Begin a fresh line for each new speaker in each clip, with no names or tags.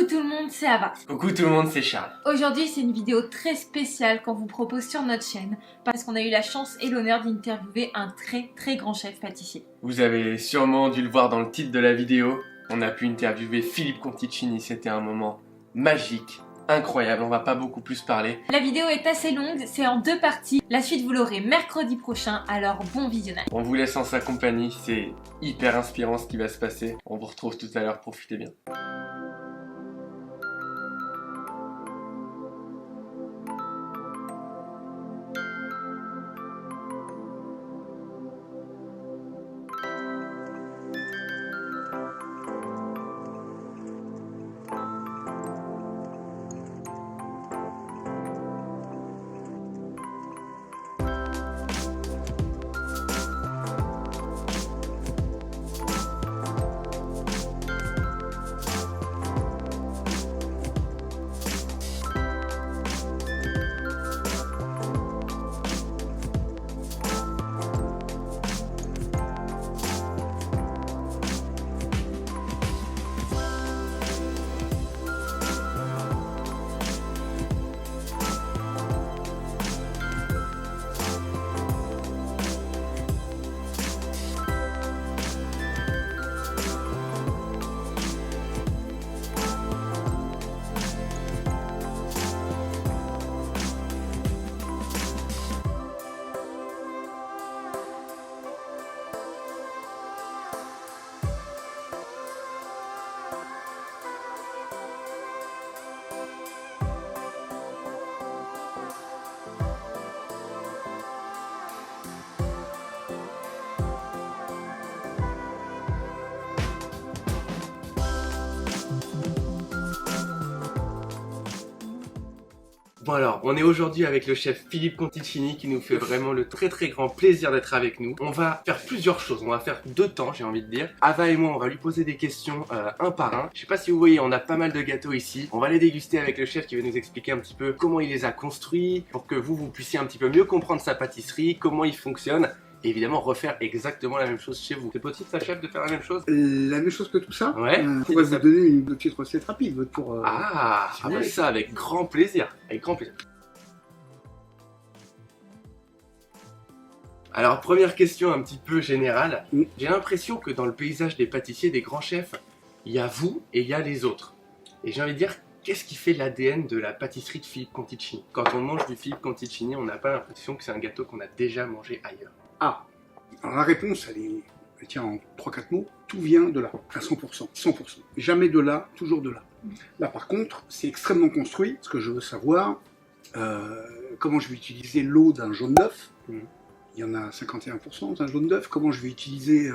Coucou tout le monde, c'est Ava.
Coucou tout le monde, c'est Charles.
Aujourd'hui, c'est une vidéo très spéciale qu'on vous propose sur notre chaîne parce qu'on a eu la chance et l'honneur d'interviewer un très grand chef pâtissier.
Vous avez sûrement dû le voir dans le titre de la vidéo. On a pu interviewer Philippe Conticini, c'était un moment magique, incroyable, on va pas beaucoup plus parler.
La vidéo est assez longue, c'est en 2 parties. La suite vous l'aurez mercredi prochain, alors bon visionnage.
On vous laisse en sa compagnie, c'est hyper inspirant ce qui va se passer. On vous retrouve tout à l'heure, profitez bien. Bon alors, on est aujourd'hui avec le chef Philippe Conticini qui nous fait vraiment le très grand plaisir d'être avec nous. On va faire plusieurs choses, on va faire 2 temps j'ai envie de dire. Ava et moi on va lui poser des questions un par un. Je sais pas si vous voyez, on a pas mal de gâteaux ici. On va les déguster avec le chef qui va nous expliquer un petit peu comment il les a construits pour que vous puissiez un petit peu mieux comprendre sa pâtisserie, comment il fonctionne. Et évidemment refaire exactement la même chose chez vous. C'est possible ça chef de faire la même chose?
La même chose que tout ça?
Ouais.
On va vous donner une petite recette rapide pour...
Ah bah ça avec grand plaisir. Avec grand plaisir. Alors première question un petit peu générale. J'ai l'impression que dans le paysage des pâtissiers, des grands chefs, il y a vous et il y a les autres. Et j'ai envie de dire, qu'est-ce qui fait l'ADN de la pâtisserie de Philippe Conticini? Quand on mange du Philippe Conticini, on n'a pas l'impression que c'est un gâteau qu'on a déjà mangé ailleurs.
Ah, alors la réponse, elle tient en 3-4 mots. Tout vient de là, à 100%. 100%. Jamais de là, toujours de là. Là, par contre, c'est extrêmement construit. Ce que je veux savoir, comment je vais utiliser l'eau d'un jaune d'œuf. Il y en a 51% d'un jaune d'œuf. Comment je vais utiliser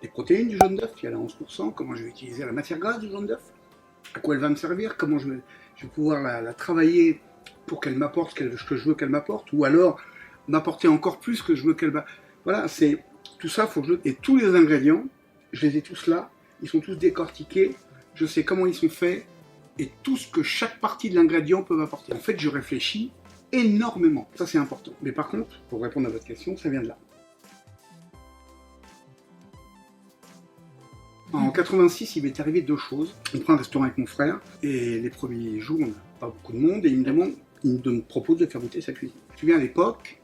les protéines du jaune d'œuf. Il y en a 11%. Comment je vais utiliser la matière grasse du jaune d'œuf. À quoi elle va me servir. Comment je vais pouvoir la travailler pour qu'elle m'apporte ce que je veux qu'elle m'apporte. Ou alors m'apporter encore plus que je veux qu'elle va... Voilà, c'est tout ça, et tous les ingrédients, je les ai tous là, ils sont tous décortiqués, je sais comment ils sont faits, et tout ce que chaque partie de l'ingrédient peut m'apporter. En fait, je réfléchis énormément, ça c'est important. Mais par contre, pour répondre à votre question, ça vient de là. En 86, il m'est arrivé 2 choses. On prend un restaurant avec mon frère, et les premiers jours, on n'a pas beaucoup de monde, et il me propose de faire goûter sa cuisine. Je me souviens à l'époque,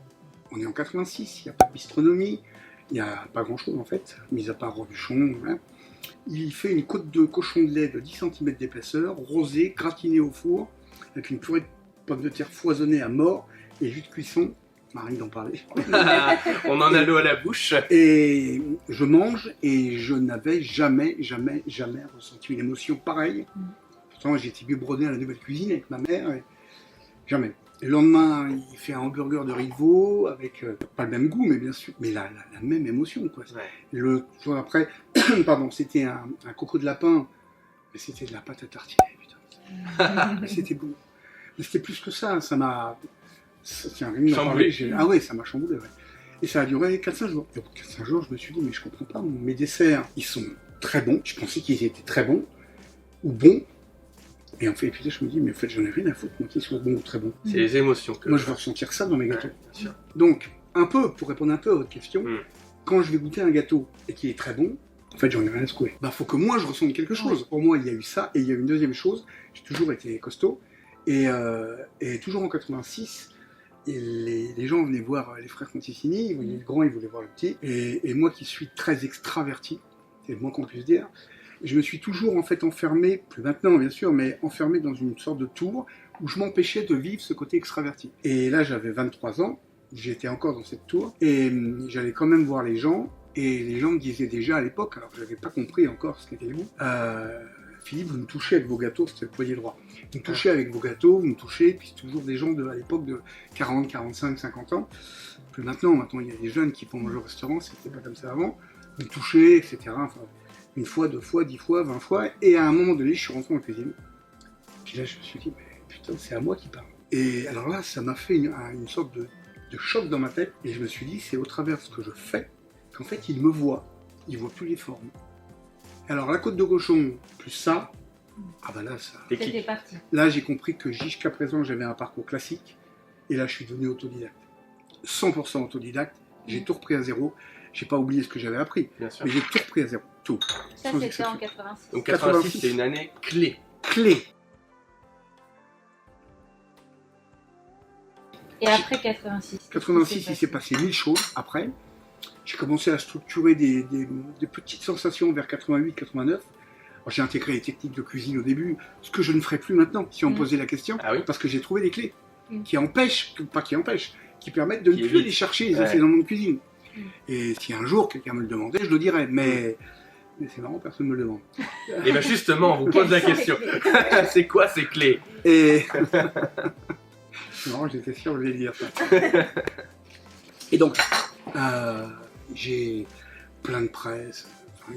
on est en 86, il n'y a pas de bistronomie, il n'y a pas grand-chose en fait, mis à part Robuchon. Hein. Il fait une côte de cochon de lait de 10 cm d'épaisseur, rosée, gratinée au four, avec une purée de pommes de terre foisonnée à mort, et jus de cuisson, Marine d'en parler.
On en a l'eau à la bouche.
Et je mange, et je n'avais jamais ressenti une émotion pareille. Pourtant j'ai été biberonné à la nouvelle cuisine avec ma mère, et jamais. Le lendemain, il fait un hamburger de rivaux avec pas le même goût, mais bien sûr, mais la même émotion, quoi. Ouais. Le jour après, pardon, c'était un coco de lapin, mais c'était de la pâte à tartiner, putain. C'était bon. Mais c'était plus que ça, ça m'a...
chamboulé.
Ah ouais, ça m'a chamboulé, ouais. Et ça a duré 4-5 jours. Et au bout de 4-5 jours, je me suis dit, mais je comprends pas, mes desserts, ils sont très bons, je pensais qu'ils étaient très bons, ou bons. Et en fait, et puis là, je me dis, mais en fait, j'en ai rien à foutre, moi, qu'ils soient bons ou très bons.
C'est les émotions que...
Moi, je veux ressentir ça dans mes gâteaux.
Ouais, bien sûr.
Donc, un peu, pour répondre un peu à votre question, quand je vais goûter un gâteau et qu'il est très bon, En fait, j'en ai rien à secouer. Bah, faut que moi, je ressente quelque chose. Pour moi, il y a eu ça, et il y a eu une deuxième chose. J'ai toujours été costaud. Et toujours en 86, les gens venaient voir les frères Conticini, ils voyaient le grand, ils voulaient voir le petit. Et moi qui suis très extraverti, c'est le moins qu'on puisse dire, je me suis toujours en fait enfermé, plus maintenant bien sûr, mais enfermé dans une sorte de tour où je m'empêchais de vivre ce côté extraverti. Et là, j'avais 23 ans, j'étais encore dans cette tour, et j'allais quand même voir les gens, et les gens me disaient déjà à l'époque, alors je n'avais pas compris encore ce qu'était vous, Philippe, vous me touchez avec vos gâteaux, c'était le poignet droit. Vous me touchez avec vos gâteaux, vous me touchez, puis c'est toujours des gens à l'époque de 40, 45, 50 ans. Plus maintenant, il y a des jeunes qui font manger au restaurant, c'était pas comme ça avant. Vous me touchez, etc. Enfin, une fois, 2 fois, 10 fois, 20 fois. Et à un moment donné, je suis rentré en cuisine. Puis là, je me suis dit, mais putain, c'est à moi qui parle. Et alors là, ça m'a fait une sorte de choc dans ma tête. Et je me suis dit, c'est au travers de ce que je fais qu'en fait, il me voit. Il voit plus les formes. Alors la côte de cochon, plus ça, ah bah là, ça...
C'était parti.
Là, j'ai compris que jusqu'à présent, j'avais un parcours classique. Et là, je suis devenu autodidacte. 100% autodidacte. J'ai tout repris à zéro. J'ai pas oublié ce que j'avais appris.
Bien sûr.
Mais j'ai tout repris à zéro. Tout.
Ça,
Sans
c'était
exception.
en 86.
Donc 86, c'est une année clé.
Clé.
Et après 86.
86, il s'est passé 1000 choses après. J'ai commencé à structurer des petites sensations vers 88, 89. J'ai intégré les techniques de cuisine au début, ce que je ne ferais plus maintenant, si on me posait la question, parce que j'ai trouvé des clés qui empêchent, qui permettent de ne plus les chercher, les essais dans mon cuisine. Et si un jour quelqu'un me le demandait, je le dirais, mais c'est marrant, personne ne me le demande.
Et bien justement, on vous pose la question. C'est quoi ces clés?
Et c'est marrant, j'étais sûr que je vais dire ça. Et donc, j'ai plein de presse,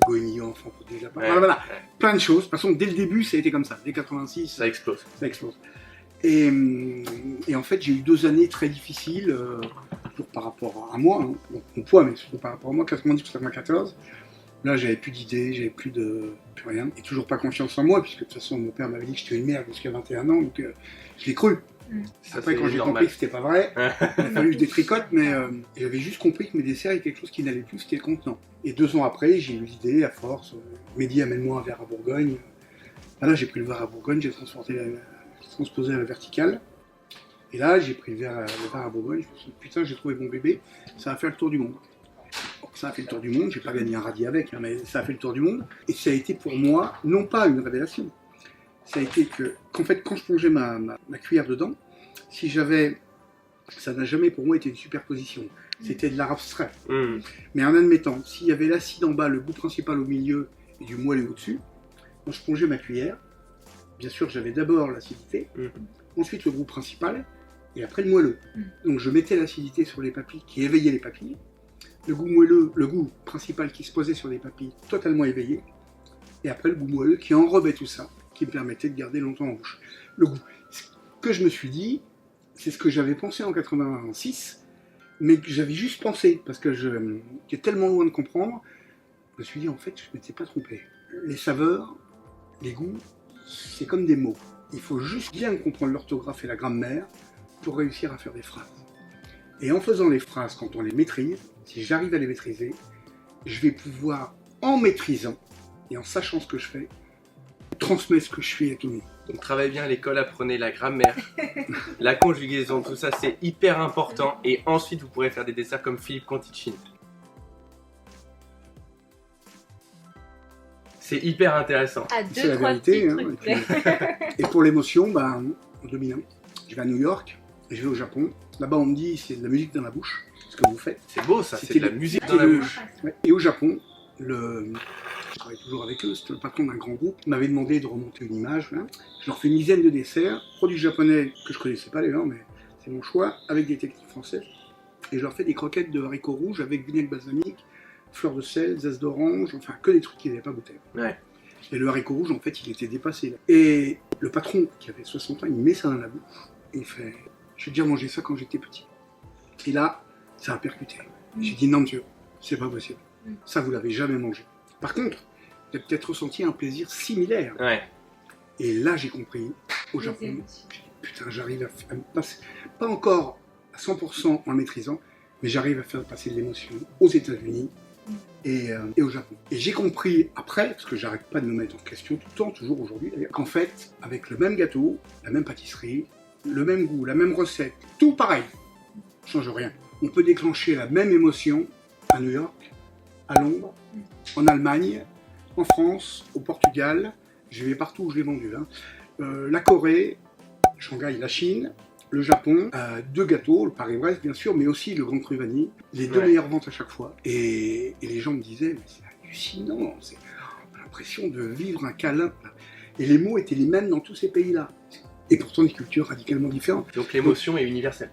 Goigny, enfant protégé, voilà, plein de choses. De toute façon, dès le début, ça a été comme ça. Dès 86,
ça explose.
Ça explose. Et en fait, j'ai eu 2 années très difficiles, toujours par rapport à moi, hein, mon poids, mais surtout par rapport à moi, 90-94. Là, j'avais plus d'idées, j'avais plus rien, et toujours pas confiance en moi, puisque de toute façon, mon père m'avait dit que j'étais une merde jusqu'à 21 ans, donc je l'ai cru. Après, quand j'ai compris que c'était pas vrai, il a fallu que je détricote, mais j'avais juste compris que mes desserts, il y a quelque chose qui n'allait plus, c'était le contenant. Et 2 ans après, j'ai eu l'idée, à force, Mehdi, amène-moi un verre à Bourgogne. Là, j'ai pris le verre à Bourgogne, j'ai transposé à la verticale. Et là, j'ai pris le verre à Bourgogne, je me suis dit, putain, j'ai trouvé mon bébé, ça va faire le tour du monde. Bon, ça a fait le tour du monde, j'ai pas gagné un radis avec, hein, mais ça a fait le tour du monde. Et ça a été pour moi, non pas une révélation, ça a été qu'en fait, quand je plongeais ma cuillère dedans, si j'avais... Ça n'a jamais pour moi été une superposition. C'était de l'art abstrait. Mais en admettant, s'il y avait l'acide en bas, le goût principal au milieu et du moelleux au-dessus, quand je plongeais ma cuillère, bien sûr, j'avais d'abord l'acidité, ensuite le goût principal, et après le moelleux. Donc je mettais l'acidité sur les papilles qui éveillaient les papilles, le goût moelleux, le goût principal qui se posait sur les papilles totalement éveillées, et après le goût moelleux qui enrobait tout ça, qui me permettait de garder longtemps en bouche. Le goût. Ce que je me suis dit, c'est ce que j'avais pensé en 86, mais que j'avais juste pensé, parce que j'étais tellement loin de comprendre, je me suis dit, en fait, je ne m'étais pas trompé. Les saveurs, les goûts, c'est comme des mots. Il faut juste bien comprendre l'orthographe et la grammaire pour réussir à faire des phrases. Et en faisant les phrases, quand on les maîtrise, si j'arrive à les maîtriser, je vais pouvoir, en maîtrisant et en sachant ce que je fais, transmettre ce que je suis à tout le monde.
Donc travaillez bien à l'école, apprenez la grammaire, la conjugaison, tout ça c'est hyper important. Et ensuite vous pourrez faire des desserts comme Philippe Conticini. C'est hyper intéressant.
C'est la vérité. Et pour l'émotion, en 2001, je vais à New York, et je vais au Japon. Là-bas on me dit c'est de la musique dans la bouche, ce que vous faites.
C'est beau ça, c'est de la musique dans la bouche.
Et au Japon, je travaille toujours avec eux, c'était le patron d'un grand groupe, il m'avait demandé de remonter une image. Hein. Je leur fais une dizaine de desserts, produits japonais que je connaissais pas d'ailleurs, mais c'est mon choix, avec des techniques françaises. Et je leur fais des croquettes de haricots rouges avec vinaigre balsamique, fleurs de sel, zeste d'orange, enfin que des trucs qu'ils n'avaient pas goûté. Et le haricot rouge, en fait, il était dépassé. Là. Et le patron, qui avait 60 ans, il met ça dans la bouche, et il fait « J'ai déjà mangé ça quand j'étais petit ». Et là, ça a percuté. J'ai dit « Non, monsieur, c'est pas possible. Ça, vous l'avez jamais mangé. » Par contre, vous avez peut-être ressenti un plaisir similaire. Et là, j'ai compris, au Japon, putain, j'arrive à me passer, pas encore à 100% en maîtrisant, mais j'arrive à faire passer de l'émotion aux États-Unis et au Japon. Et j'ai compris après, parce que j'arrête pas de me mettre en question tout le temps, toujours aujourd'hui d'ailleurs, qu'en fait, avec le même gâteau, la même pâtisserie, le même goût, la même recette, tout pareil, change rien. On peut déclencher la même émotion à New York, à Londres, en Allemagne, en France, au Portugal, je vais partout où je l'ai vendu, hein. La Corée, Shanghai, la Chine, le Japon, 2 gâteaux, le Paris-Brest bien sûr, mais aussi le Grand Cru Vanille, les 2 meilleures ventes à chaque fois. Et les gens me disaient, mais c'est hallucinant, on a l'impression de vivre un câlin. Et les mots étaient les mêmes dans tous ces pays-là. Et pourtant des cultures radicalement différentes.
Donc l'émotion est universelle.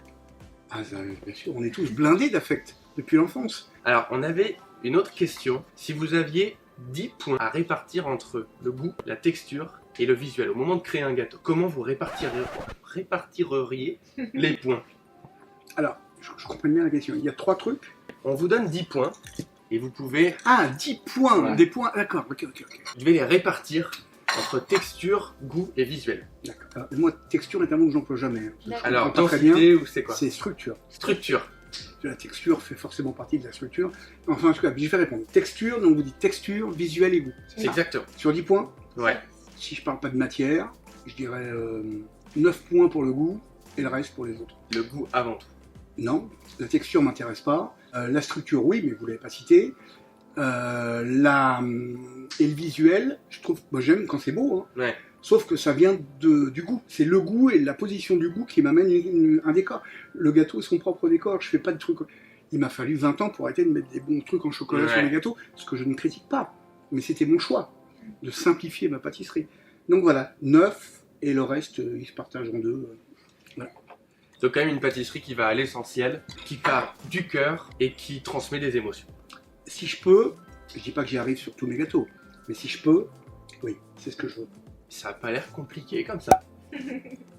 Ah, ça, bien sûr, on est tous blindés d'affect depuis l'enfance.
Alors, on avait une autre question. Si vous aviez 10 points à répartir entre le goût, la texture et le visuel au moment de créer un gâteau, comment vous répartireriez les points?
Alors, je comprends bien la question. Il y a 3 trucs.
On vous donne 10 points et vous pouvez...
Ah, 10 points,
Ouais.
des points, d'accord, ok.
Vous devez les répartir entre texture, goût et visuel.
D'accord. Alors, moi, texture est un mot que j'emploie jamais. Hein.
D'accord.
Je
Alors,
comprends pas très bien.
densité ou c'est quoi?
C'est structure.
Structure.
La texture fait forcément partie de la structure. Enfin, en tout cas, je vais répondre. Texture, donc vous dites texture, visuel et goût.
C'est exactement.
Sur 10 points,
Ouais.
si je parle pas de matière, je dirais 9 points pour le goût et le reste pour les autres.
Le goût avant tout.
Non, la texture m'intéresse pas. La structure, oui, mais vous l'avez pas cité. Et le visuel, je trouve, moi j'aime quand c'est beau, hein.
Ouais.
Sauf que ça vient du goût. C'est le goût et la position du goût qui m'amène un décor. Le gâteau est son propre décor, je fais pas de trucs. Il m'a fallu 20 ans pour arrêter de mettre des bons trucs en chocolat sur les gâteaux, ce que je ne critique pas. Mais c'était mon choix, de simplifier ma pâtisserie. Donc voilà, 9, et le reste, il se partage en 2. Voilà.
Donc quand même une pâtisserie qui va à l'essentiel, qui part du cœur et qui transmet des émotions.
Si je peux, je dis pas que j'y arrive sur tous mes gâteaux, mais si je peux, oui, c'est ce que je veux.
Ça a pas l'air compliqué comme ça.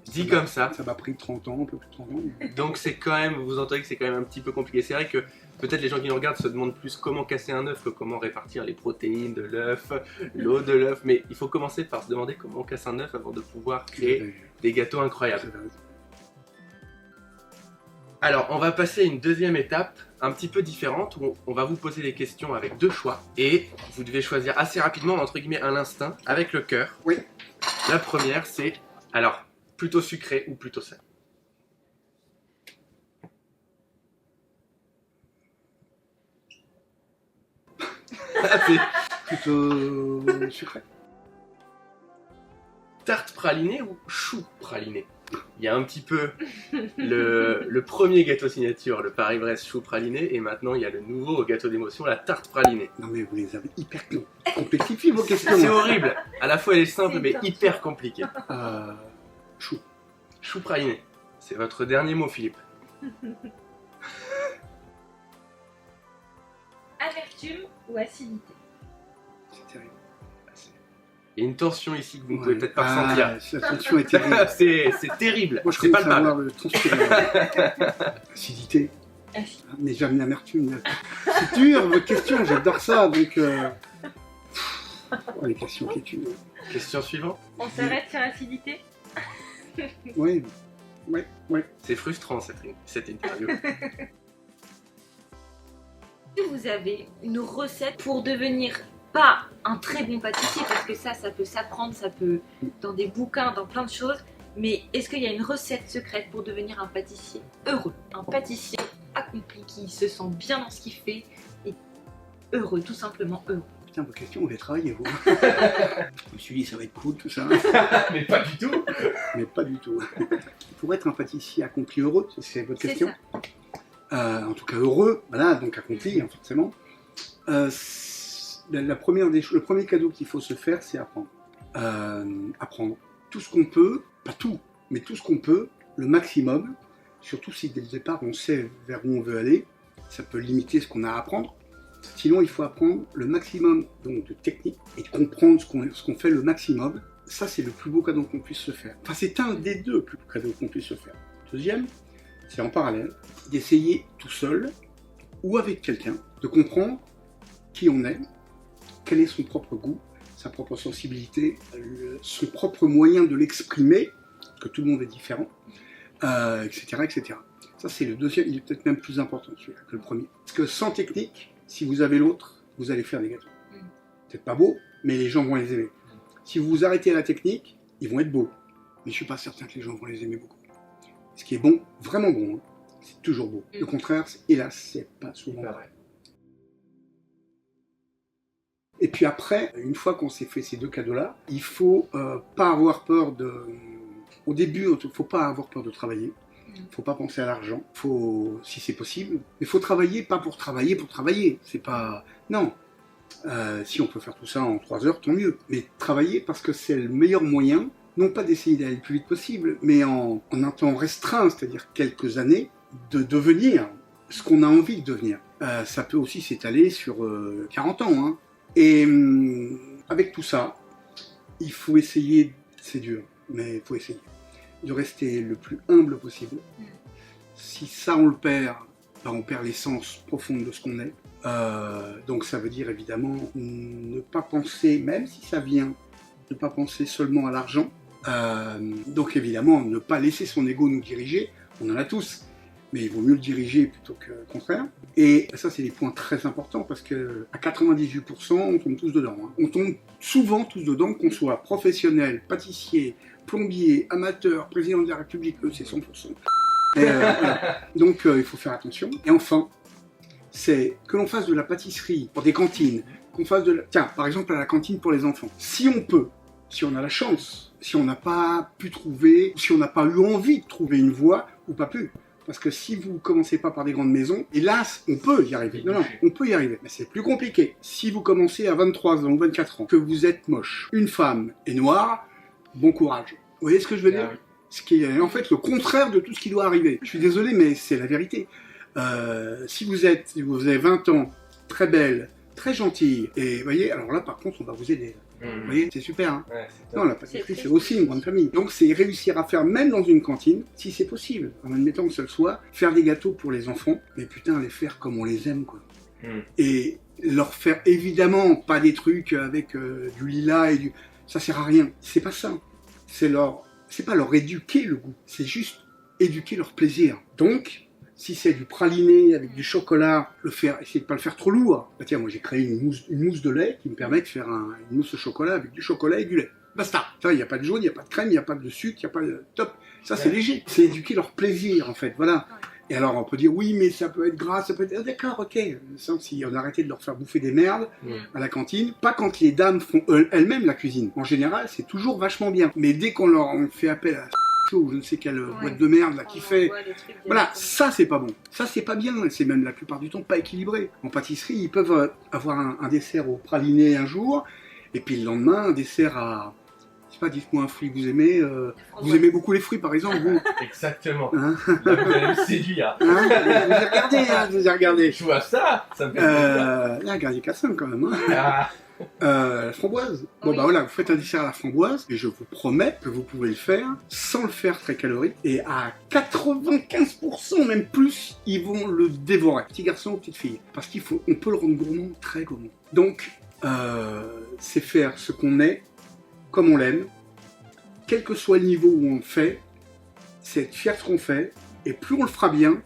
Dit comme ça.
Ça m'a pris 30 ans, un peu plus de 30 ans.
Donc c'est quand même, vous entendez que c'est quand même un petit peu compliqué. C'est vrai que peut-être les gens qui nous regardent se demandent plus comment casser un œuf que comment répartir les protéines de l'œuf, l'eau de l'œuf. Mais il faut commencer par se demander comment on casse un œuf avant de pouvoir créer des gâteaux incroyables. Alors, on va passer à une deuxième étape, un petit peu différente, où on va vous poser des questions avec 2 choix. Et vous devez choisir assez rapidement, entre guillemets, à l'instinct, avec le cœur.
Oui.
La première, c'est, alors, plutôt sucré ou plutôt salé? C'est
Plutôt sucré.
tarte pralinée ou chou praliné? Il y a un petit peu le premier gâteau signature, le Paris-Brest chou praliné, et maintenant il y a le nouveau gâteau d'émotion, la tarte pralinée.
Non mais vous les avez hyper complexifiées vos questions.
C'est horrible. À la fois elle est simple
C'est
mais
dur.
hyper compliquée.
Chou.
Chou praliné. C'est votre dernier mot, Philippe.
Amertume ou acidité?
C'est terrible.
Il y a une tension ici que vous ne pouvez peut-être pas
Ah,
ressentir.
la tension est terrible.
c'est terrible.
Moi je
C'est
commence à
palpable.
avoir le transpirer. Acidité.
Acide.
Mais jamais l'amertume. C'est dur votre question, j'adore ça. Donc, oh, les questions qui tuent.
Question suivante.
On s'arrête sur acidité?
Oui, oui.
C'est frustrant cette interview.
Si vous avez une recette pour devenir pas un très bon pâtissier, parce que ça peut s'apprendre, ça peut dans des bouquins, dans plein de choses, mais est-ce qu'il y a une recette secrète pour devenir un pâtissier heureux? Un pâtissier accompli, qui se sent bien dans ce qu'il fait et heureux, tout simplement heureux.
Putain, vos questions, vous les travaillez, vous. Je me suis dit, ça va être cool, tout ça.
Mais pas du tout.
Mais pas du tout. Pour être un pâtissier accompli heureux, c'est votre
C'est
question.
ça.
En tout cas, heureux, voilà, donc accompli, hein, forcément. Le premier cadeau qu'il faut se faire, c'est apprendre. Apprendre tout ce qu'on peut, pas tout, mais tout ce qu'on peut, le maximum, surtout si dès le départ on sait vers où on veut aller, ça peut limiter ce qu'on a à apprendre. Sinon, il faut apprendre le maximum donc, de techniques et de comprendre ce qu'on fait le maximum. Ça, c'est le plus beau cadeau qu'on puisse se faire. Enfin, c'est un des 2 plus beaux cadeaux qu'on puisse se faire. Deuxième, c'est en parallèle d'essayer tout seul ou avec quelqu'un de comprendre qui on est, quel est son propre goût, sa propre sensibilité, son propre moyen de l'exprimer, parce que tout le monde est différent, etc., etc. Ça, c'est le deuxième, il est peut-être même plus important celui-là que le premier. Parce que sans technique, Si vous avez l'autre, vous allez faire des gâteaux. Peut-être pas beau, mais les gens vont les aimer. Si vous vous arrêtez à la technique, ils vont être beaux. Mais je ne suis pas certain que les gens vont les aimer beaucoup. Ce qui est bon, vraiment bon, hein, c'est toujours beau. Le contraire, hélas, c'est pas souvent vrai. Et puis après, une fois qu'on s'est fait ces deux cadeaux-là, il faut pas avoir peur de... Au début, il ne faut pas avoir peur de travailler. Il ne faut pas penser à l'argent. Faut, si c'est possible, mais il faut travailler, pas pour travailler. C'est pas... Non. Si on peut faire tout ça en 3 heures, tant mieux. Mais travailler parce que c'est le meilleur moyen, non pas d'essayer d'aller le plus vite possible, mais en un temps restreint, c'est-à-dire quelques années, de devenir ce qu'on a envie de devenir. Ça peut aussi s'étaler sur 40 ans. Hein. Et avec tout ça, il faut essayer, c'est dur, mais il faut essayer, de rester le plus humble possible. Si ça on le perd, ben on perd l'essence profonde de ce qu'on est. Donc ça veut dire évidemment ne pas penser, même si ça vient, ne pas penser seulement à l'argent. Donc évidemment ne pas laisser son ego nous diriger, on en a tous, mais il vaut mieux le diriger plutôt que le contraire. Et ça c'est des points très importants parce que à 98% on tombe tous dedans. Hein. On tombe souvent tous dedans, qu'on soit professionnel, pâtissier, plombier, amateur, président de la République, c'est 100%. Voilà. Donc il faut faire attention. Et enfin, c'est que l'on fasse de la pâtisserie pour des cantines, qu'on fasse de la... Tiens, par exemple à la cantine pour les enfants. Si on peut, si on a la chance, si on n'a pas pu trouver, si on n'a pas eu envie de trouver une voie, ou pas pu. Parce que si vous ne commencez pas par des grandes maisons, hélas, on peut y arriver. Non, on peut y arriver. Mais c'est plus compliqué. Si vous commencez à 23 ans ou 24 ans, que vous êtes moche, une femme est noire, bon courage. Vous voyez ce que je veux dire ? Ce qui est en fait le contraire de tout ce qui doit arriver. Je suis désolé, mais c'est la vérité. Si vous avez 20 ans, très belle, très gentille, et vous voyez, alors là par contre on va vous aider. Vous voyez, c'est super. Hein, non, la pâtisserie c'est aussi une grande famille. Donc c'est réussir à faire, même dans une cantine, si c'est possible, en admettant que ce soit, faire des gâteaux pour les enfants, mais putain les faire comme on les aime quoi. Et leur faire évidemment pas des trucs avec du lilas et du... Ça sert à rien, c'est pas ça. C'est pas leur éduquer le goût, c'est juste éduquer leur plaisir. Donc, si c'est du praliné avec du chocolat, essayez de pas le faire trop lourd. Bah tiens, moi j'ai créé une mousse de lait qui me permet de faire une mousse au chocolat avec du chocolat et du lait. Basta. Ça, il n'y a pas de jaune, il n'y a pas de crème, il n'y a pas de sucre, il n'y a pas de... Top. Ça, c'est léger. C'est éduquer leur plaisir, en fait. Voilà. Et alors, on peut dire, oui, mais ça peut être gras, ça peut être... Ah, d'accord, ok. Ça, si on arrêtait de leur faire bouffer des merdes à la cantine, pas quand les dames font elles-mêmes la cuisine. En général, c'est toujours vachement bien. Mais dès qu'on leur fait appel à... ou je ne sais quelle boîte de merde là qui fait... Voilà, ça c'est pas bon. Ça c'est pas bien, c'est même la plupart du temps pas équilibré. En pâtisserie, ils peuvent avoir un dessert au praliné un jour, et puis le lendemain, un dessert à... Je sais pas, dites-moi un fruit que vous aimez. Vous aimez beaucoup les fruits par exemple, vous.
Exactement.
Hein,
là, vous allez me séduire.
hein, je vous ai regardé.
Je vois ça, ça me fait plaisir.
Là, regardez Cassin quand même. Hein. La framboise. Bon bah voilà, vous faites un dessert à la framboise et je vous promets que vous pouvez le faire sans le faire très calorique et à 95% même plus, ils vont le dévorer. Petit garçon ou petite fille. Parce on peut le rendre gourmand, très gourmand. Donc, c'est faire ce qu'on est, comme on l'aime, quel que soit le niveau où on le fait, c'est être fier de ce qu'on fait et plus on le fera bien,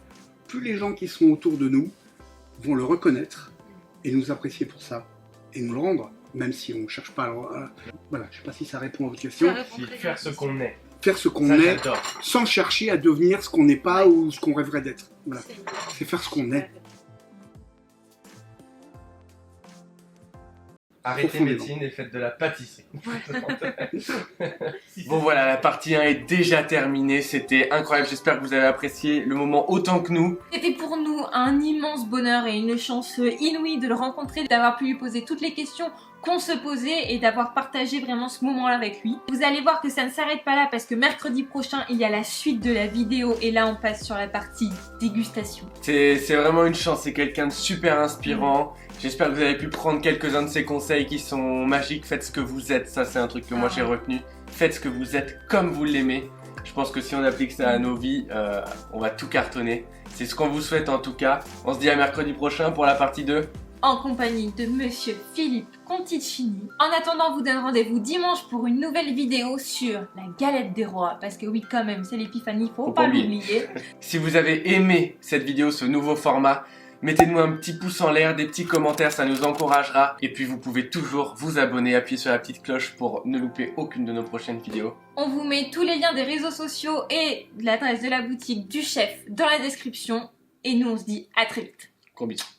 plus les gens qui sont autour de nous vont le reconnaître et nous apprécier pour ça. Et nous le rendre, même si on ne cherche pas. Voilà, je ne sais pas si ça répond à votre question.
Faire ce qu'on est.
Faire ce qu'on est, sans chercher à devenir ce qu'on n'est pas ou ce qu'on rêverait d'être. Voilà. C'est faire ce qu'on est.
Arrêtez médecine et faites de la pâtisserie. Bon voilà, la partie 1 est déjà terminée, c'était incroyable, j'espère que vous avez apprécié le moment autant que nous.
C'était pour nous un immense bonheur et une chance inouïe de le rencontrer, d'avoir pu lui poser toutes les questions qu'on se posait et d'avoir partagé vraiment ce moment-là avec lui. Vous allez voir que ça ne s'arrête pas là parce que mercredi prochain, il y a la suite de la vidéo et là, on passe sur la partie dégustation.
C'est vraiment une chance, c'est quelqu'un de super inspirant. J'espère que vous avez pu prendre quelques-uns de ses conseils qui sont magiques. Faites ce que vous êtes, ça c'est un truc que moi j'ai retenu. Faites ce que vous êtes comme vous l'aimez. Je pense que si on applique ça à nos vies, on va tout cartonner. C'est ce qu'on vous souhaite en tout cas. On se dit à mercredi prochain pour la partie 2.
En compagnie de Monsieur Philippe Conticini. En attendant, on vous donne rendez-vous dimanche pour une nouvelle vidéo sur la galette des rois. Parce que oui, quand même, c'est l'épiphanie, faut pas l'oublier.
Si vous avez aimé cette vidéo, ce nouveau format, Mettez-nous un petit pouce en l'air, des petits commentaires, ça nous encouragera. Et puis vous pouvez toujours vous abonner, appuyer sur la petite cloche pour ne louper aucune de nos prochaines vidéos.
On vous met tous les liens des réseaux sociaux et l'adresse de la boutique du chef dans la description. Et nous, on se dit à très vite.
Gros bisous.